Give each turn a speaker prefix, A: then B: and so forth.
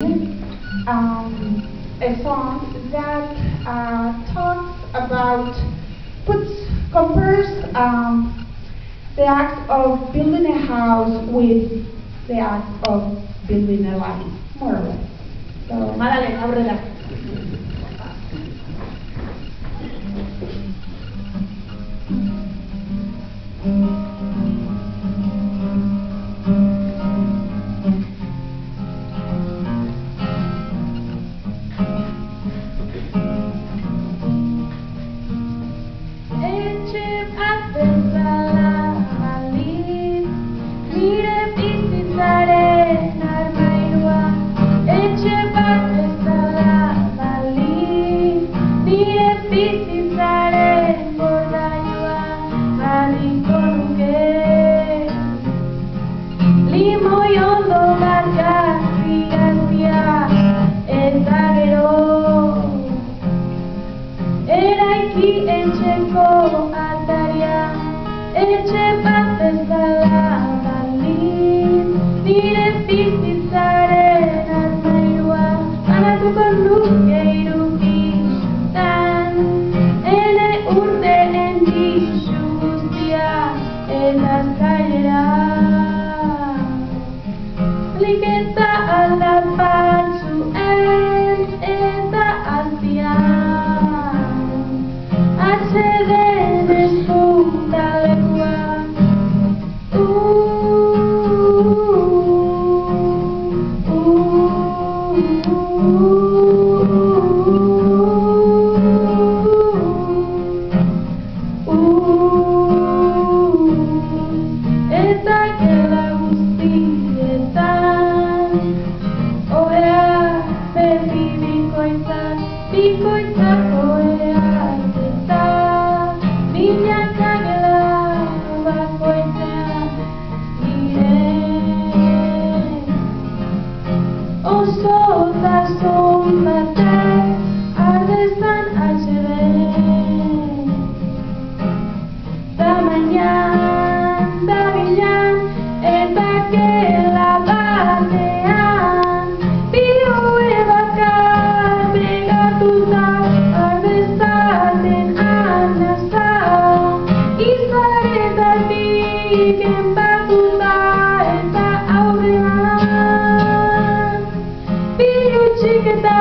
A: A song that talks about, compares the act of building a house with the act of building a life, more or less. So, Madalena, aurrera.
B: Etxeko ataria, etxe bat bezala baldin, nire bizitzaren armairua banatuko nuke hirukitan, ene urteen disu guztia eta zailera. Liketa aldapatzuen eta azpian, atxeden eskutalekua. Eta gela guztietan, ohea beti bikoitzak oheak eta milaka gela bakoitzean diren. Osotasun batek ardezan atxeden, tamainan, dabilan eta gela batean, bihue bakar begatuta ardezaten anaza, izaretatik enpatuta eta aurrean, bilutsik eta